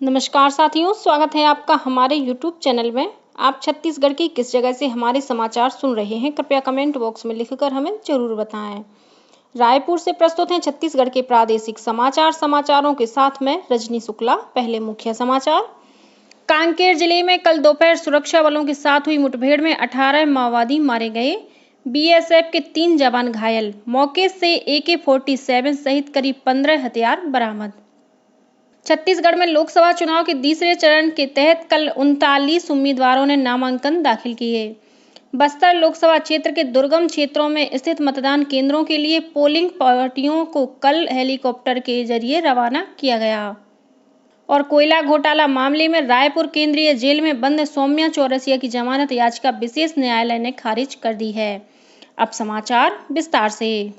नमस्कार साथियों, स्वागत है आपका हमारे YouTube चैनल में। आप छत्तीसगढ़ की किस जगह से हमारे समाचार सुन रहे हैं, कृपया कमेंट बॉक्स में लिखकर हमें जरूर बताएं। रायपुर से प्रस्तुत हैं छत्तीसगढ़ के प्रादेशिक समाचार। समाचारों के साथ मैं रजनी शुक्ला। पहले मुख्य समाचार। कांकेर जिले में कल दोपहर सुरक्षा बलों के साथ हुई मुठभेड़ में 18 माओवादी मारे गए। BSF के 3 जवान घायल। मौके से AK-47 सहित करीब 15 हथियार बरामद। छत्तीसगढ़ में लोकसभा चुनाव के तीसरे चरण के तहत कल 39 उम्मीदवारों ने नामांकन दाखिल किए। बस्तर लोकसभा क्षेत्र के दुर्गम क्षेत्रों में स्थित मतदान केंद्रों के लिए पोलिंग पार्टियों को कल हेलीकॉप्टर के जरिए रवाना किया गया। और कोयला घोटाला मामले में रायपुर केंद्रीय जेल में बंद सौम्या चौरसिया की जमानत याचिका विशेष न्यायालय ने खारिज कर दी है। अब समाचार विस्तार से।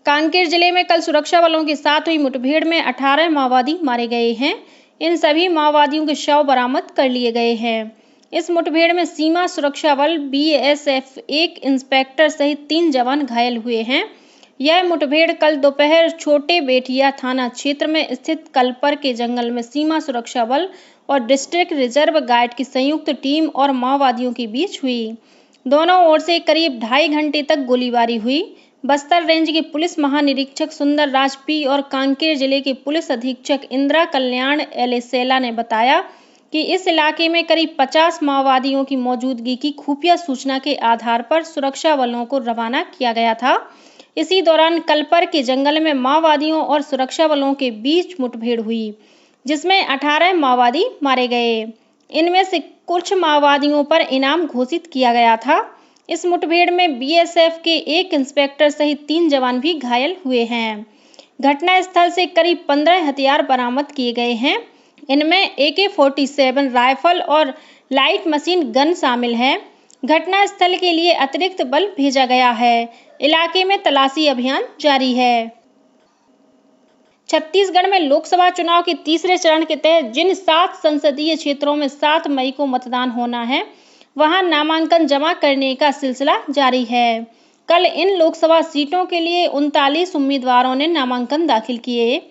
कांकेर जिले में कल सुरक्षा बलों के साथ हुई मुठभेड़ में 18 माओवादी मारे गए हैं। इन सभी माओवादियों के शव बरामद कर लिए गए हैं। इस मुठभेड़ में सीमा सुरक्षा बल BSF एक इंस्पेक्टर सहित 3 जवान घायल हुए हैं। यह मुठभेड़ कल दोपहर छोटे बेटिया थाना क्षेत्र में स्थित कलपर के जंगल में सीमा सुरक्षा बल और डिस्ट्रिक्ट रिजर्व गार्ड की संयुक्त टीम और माओवादियों के बीच हुई। दोनों ओर से करीब 2.5 घंटे तक गोलीबारी हुई। बस्तर रेंज के पुलिस महानिरीक्षक सुंदर राज पी और कांकेर जिले के पुलिस अधीक्षक इंदिरा कल्याण एलेसेला ने बताया कि इस इलाके में करीब 50 माओवादियों की मौजूदगी की खुफिया सूचना के आधार पर सुरक्षा बलों को रवाना किया गया था। इसी दौरान कलपर के जंगल में माओवादियों और सुरक्षा बलों के बीच मुठभेड़ हुई, जिसमें 18 माओवादी मारे गए। इनमें से कुछ माओवादियों पर इनाम घोषित किया गया था। इस मुठभेड़ में BSF के एक इंस्पेक्टर सहित 3 जवान भी घायल हुए हैं। घटनास्थल से करीब 15 हथियार बरामद किए गए हैं। इनमें AK-47 राइफल और लाइट मशीन गन शामिल है। घटनास्थल के लिए अतिरिक्त बल भेजा गया है। इलाके में तलाशी अभियान जारी है। छत्तीसगढ़ में लोकसभा चुनाव के तीसरे चरण के तहत जिन 7 संसदीय क्षेत्रों में 7 मई को मतदान होना है, वहां नामांकन जमा करने का सिलसिला जारी है। कल इन लोकसभा सीटों के लिए 39 उम्मीदवारों ने नामांकन दाखिल किए।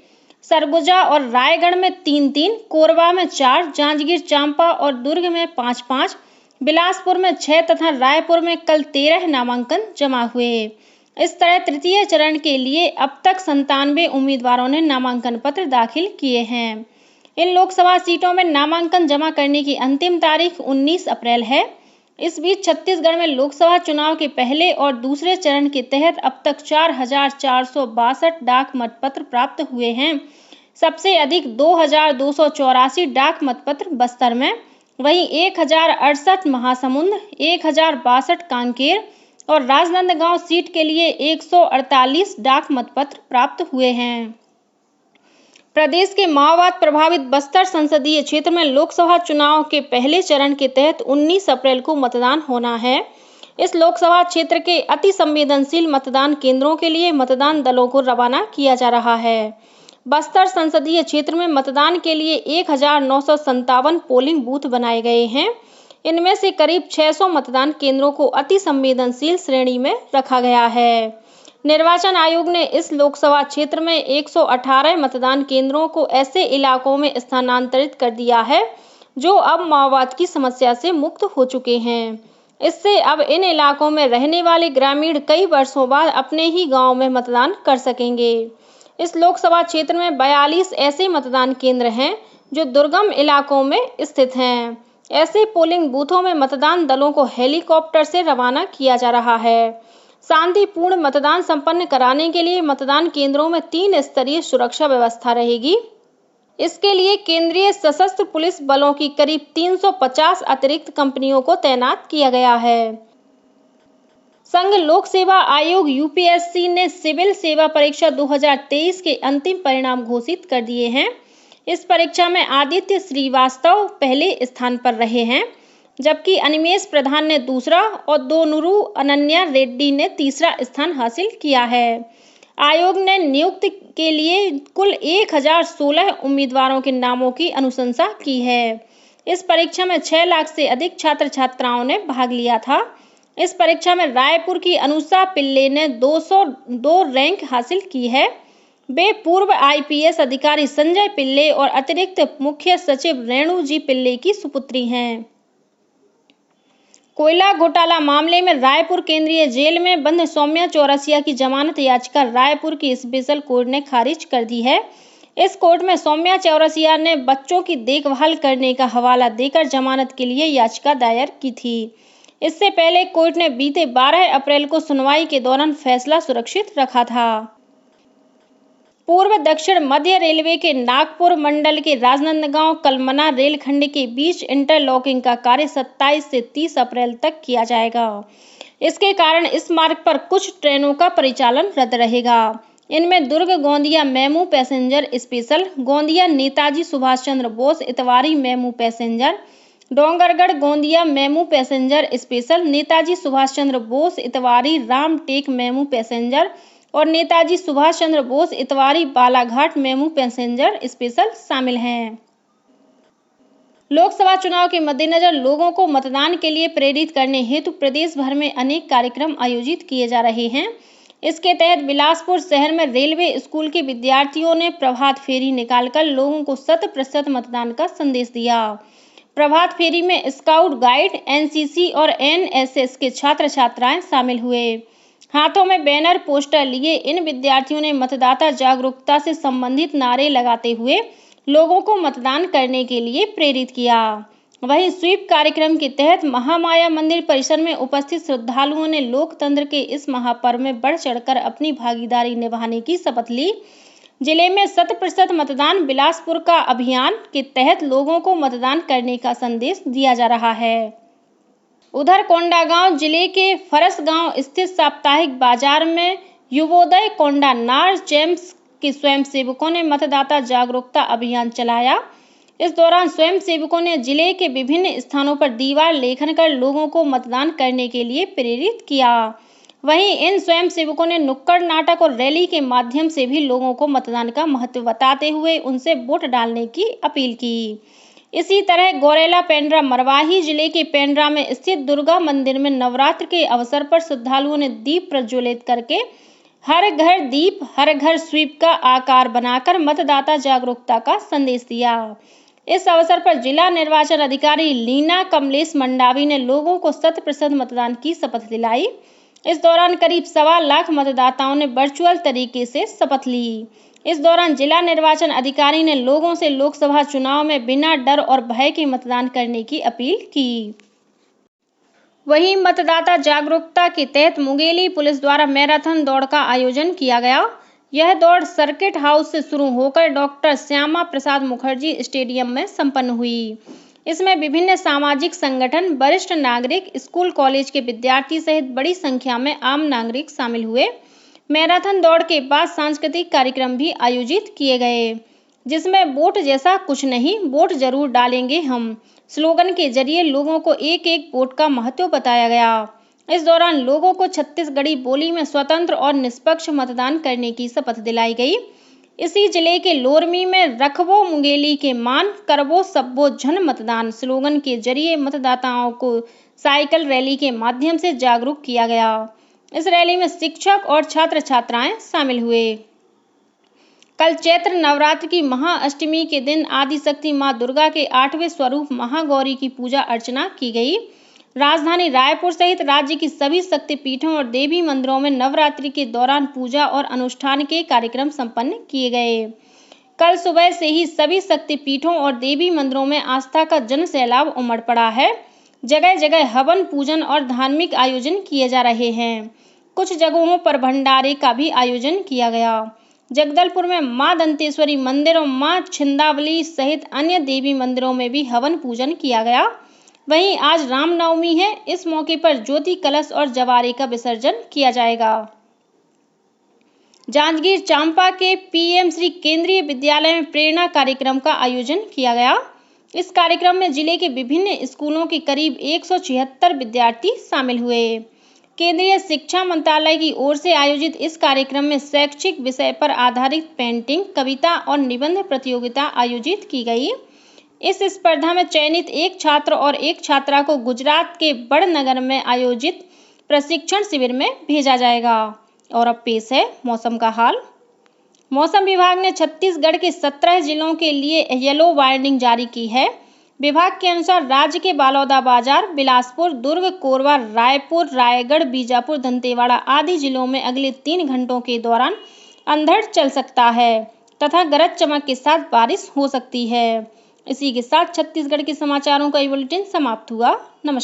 सरगुजा और रायगढ़ में 3-3, कोरबा में 4, जांजगीर चांपा और दुर्ग में 5-5, बिलासपुर में 6 तथा रायपुर में कल 13 नामांकन जमा हुए। इस तरह तृतीय चरण के लिए अब तक 97 उम्मीदवारों ने नामांकन पत्र दाखिल किए हैं। इन लोकसभा सीटों में नामांकन जमा करने की अंतिम तारीख 19 अप्रैल है। इस बीच छत्तीसगढ़ में लोकसभा चुनाव के पहले और दूसरे चरण के तहत अब तक 4,462 डाक मतपत्र प्राप्त हुए हैं। सबसे अधिक 2,284 डाक मतपत्र बस्तर में, वहीं 1,068 महासमुंद, 1,062 कांकेर और राजनांदगांव सीट के लिए 148 डाक मतपत्र प्राप्त हुए हैं। प्रदेश के माओवाद प्रभावित बस्तर संसदीय क्षेत्र में लोकसभा चुनाव के पहले चरण के तहत 19 अप्रैल को मतदान होना है। इस लोकसभा क्षेत्र के अति संवेदनशील मतदान केंद्रों के लिए मतदान दलों को रवाना किया जा रहा है। बस्तर संसदीय क्षेत्र में मतदान के लिए 1957 पोलिंग बूथ बनाए गए हैं। इनमें से करीब 600 मतदान केंद्रों को अति संवेदनशील श्रेणी में रखा गया है। निर्वाचन आयोग ने इस लोकसभा क्षेत्र में 118 मतदान केंद्रों को ऐसे इलाकों में स्थानांतरित कर दिया है जो अब माओवाद की समस्या से मुक्त हो चुके हैं। इससे अब इन इलाकों में रहने वाले ग्रामीण कई वर्षों बाद अपने ही गांव में मतदान कर सकेंगे। इस लोकसभा क्षेत्र में 42 ऐसे मतदान केंद्र हैं जो दुर्गम इलाकों में स्थित हैं। ऐसे पोलिंग बूथों में मतदान दलों को हेलीकॉप्टर से रवाना किया जा रहा है। शांतिपूर्ण मतदान संपन्न कराने के लिए मतदान केंद्रों में 3 स्तरीय सुरक्षा व्यवस्था रहेगी। इसके लिए केंद्रीय सशस्त्र पुलिस बलों की करीब 350 अतिरिक्त कंपनियों को तैनात किया गया है। संघ लोक सेवा आयोग UPSC ने सिविल सेवा परीक्षा 2023 के अंतिम परिणाम घोषित कर दिए हैं। इस परीक्षा में आदित्य श्रीवास्तव पहले स्थान पर रहे हैं, जबकि अनिमेश प्रधान ने दूसरा और दोनुरु अनन्या रेड्डी ने तीसरा स्थान हासिल किया है। आयोग ने नियुक्ति के लिए कुल 1016 उम्मीदवारों के नामों की अनुशंसा की है। इस परीक्षा में 6 लाख से अधिक छात्र छात्राओं ने भाग लिया था। इस परीक्षा में रायपुर की अनुषा पिल्ले ने 202 रैंक हासिल की है। वे पूर्व IPS अधिकारी संजय पिल्ले और अतिरिक्त मुख्य सचिव रेणु जी पिल्ले की सुपुत्री हैं। कोयला घोटाला मामले में रायपुर केंद्रीय जेल में बंद सौम्या चौरसिया की जमानत याचिका रायपुर की स्पेशल कोर्ट ने खारिज कर दी है। इस कोर्ट में सौम्या चौरसिया ने बच्चों की देखभाल करने का हवाला देकर जमानत के लिए याचिका दायर की थी। इससे पहले कोर्ट ने बीते 12 अप्रैल को सुनवाई के दौरान फैसला सुरक्षित रखा था। पूर्व दक्षिण मध्य रेलवे के नागपुर मंडल के राजनांदगांव कलमना रेलखंड के बीच इंटरलॉकिंग का कार्य 27 से 30 अप्रैल तक किया जाएगा। इसके कारण इस मार्ग पर कुछ ट्रेनों का परिचालन रद्द रहेगा। इनमें Durg Gondia MEMU passenger special, Gondia Netaji Subhash Chandra Bose Itwari MEMU passenger, Dongargarh Gondia MEMU passenger special, Netaji Subhash Chandra Bose Itwari Ramtek MEMU passenger और Netaji Subhash Chandra Bose Itwari Balaghat MEMU passenger special शामिल हैं। लोकसभा चुनाव के मद्देनजर लोगों को मतदान के लिए प्रेरित करने हेतु प्रदेश भर में अनेक कार्यक्रम आयोजित किए जा रहे हैं। इसके तहत बिलासपुर शहर में रेलवे स्कूल के विद्यार्थियों ने प्रभात फेरी निकालकर लोगों को 100% मतदान का संदेश दिया। प्रभात फेरी में स्काउट गाइड, NCC और NSS के छात्र छात्राएं शामिल हुए। हाथों में बैनर पोस्टर लिए इन विद्यार्थियों ने मतदाता जागरूकता से संबंधित नारे लगाते हुए लोगों को मतदान करने के लिए प्रेरित किया। वहीं स्वीप कार्यक्रम के तहत महामाया मंदिर परिसर में उपस्थित श्रद्धालुओं ने लोकतंत्र के इस महापर्व में बढ़ चढ़कर अपनी भागीदारी निभाने की शपथ ली। जिले में 100% मतदान बिलासपुर का अभियान के तहत लोगों को मतदान करने का संदेश दिया जा रहा है। उधर कोंडागांव जिले के फरसगांव स्थित साप्ताहिक बाजार में युवोदय कोंडा नार चैम्प्स के स्वयंसेवकों ने मतदाता जागरूकता अभियान चलाया। इस दौरान स्वयंसेवकों ने जिले के विभिन्न स्थानों पर दीवार लेखन कर लोगों को मतदान करने के लिए प्रेरित किया। वहीं इन स्वयंसेवकों ने नुक्कड़ नाटक और रैली के माध्यम से भी लोगों को मतदान का महत्व बताते हुए उनसे वोट डालने की अपील की। इसी तरह गौरेला पेंड्रा मरवाही जिले के पेंड्रा में स्थित दुर्गा मंदिर में नवरात्र के अवसर पर श्रद्धालुओं ने दीप प्रज्वलित करके हर घर दीप हर घर स्वीप का आकार बनाकर मतदाता जागरूकता का संदेश दिया। इस अवसर पर जिला निर्वाचन अधिकारी लीना कमलेश मंडावी ने लोगों को 100% मतदान की शपथ दिलाई। इस दौरान करीब 1.25 लाख मतदाताओं ने वर्चुअल तरीके से शपथ ली। इस दौरान जिला निर्वाचन अधिकारी ने लोगों से लोकसभा चुनाव में बिना डर और भय के मतदान करने की अपील की। वहीं मतदाता जागरूकता के तहत मुंगेली पुलिस द्वारा मैराथन दौड़ का आयोजन किया गया। यह दौड़ सर्किट हाउस से शुरू होकर डॉक्टर श्यामा प्रसाद मुखर्जी स्टेडियम में संपन्न हुई। इसमें विभिन्न सामाजिक संगठन, वरिष्ठ नागरिक, स्कूल कॉलेज के विद्यार्थी सहित बड़ी संख्या में आम नागरिक शामिल हुए। मैराथन दौड़ के बाद सांस्कृतिक कार्यक्रम भी आयोजित किए गए, जिसमें वोट जैसा कुछ नहीं, वोट जरूर डालेंगे हम स्लोगन के जरिए लोगों को एक एक वोट का महत्व बताया गया। इस दौरान लोगों को छत्तीसगढ़ी बोली में स्वतंत्र और निष्पक्ष मतदान करने की शपथ दिलाई गई। इसी जिले के लोरमी में रखबो मुंगेली के मान, करबो सब्बो झन मतदान स्लोगन के जरिए मतदाताओं को साइकिल रैली के माध्यम से जागरूक किया गया। इस रैली में शिक्षक और छात्र छात्राएं शामिल हुए। कल चैत्र नवरात्र की महाअष्टमी के दिन आदिशक्ति मां दुर्गा के 8वें स्वरूप महागौरी की पूजा अर्चना की गई। राजधानी रायपुर सहित राज्य की सभी शक्तिपीठों और देवी मंदिरों में नवरात्रि के दौरान पूजा और अनुष्ठान के कार्यक्रम संपन्न किए गए। कल सुबह से ही सभी शक्तिपीठों और देवी मंदिरों में आस्था का जन सैलाब उमड़ पड़ा है। जगह जगह हवन, पूजन और धार्मिक आयोजन किए जा रहे हैं। कुछ जगहों पर भंडारे का भी आयोजन किया गया। जगदलपुर में मां दंतेश्वरी मंदिर और मां छिंदावली सहित अन्य देवी मंदिरों में भी हवन पूजन किया गया। वहीं आज रामनवमी है। इस मौके पर ज्योति कलश और जवारे का विसर्जन किया जाएगा। जांजगीर चांपा के PM श्री केंद्रीय विद्यालय में प्रेरणा कार्यक्रम का आयोजन किया गया। इस कार्यक्रम में जिले के विभिन्न स्कूलों के करीब 176 विद्यार्थी शामिल हुए। केंद्रीय शिक्षा मंत्रालय की ओर से आयोजित इस कार्यक्रम में शैक्षिक विषय पर आधारित पेंटिंग, कविता और निबंध प्रतियोगिता आयोजित की गई। इस स्पर्धा में चयनित एक छात्र और एक छात्रा को गुजरात के बड़नगर में आयोजित प्रशिक्षण शिविर में भेजा जाएगा। और अब पेश है मौसम का हाल। मौसम विभाग ने छत्तीसगढ़ के 17 जिलों के लिए येलो वार्निंग जारी की है। विभाग के अनुसार राज्य के बलौदाबाजार, बिलासपुर, दुर्ग, कोरबा, रायपुर, रायगढ़, बीजापुर, दंतेवाड़ा आदि जिलों में अगले 3 घंटों के दौरान अंधड़ चल सकता है तथा गरज चमक के साथ बारिश हो सकती है। इसी के साथ छत्तीसगढ़ के समाचारों का ये बुलेटिन समाप्त हुआ। नमस्कार।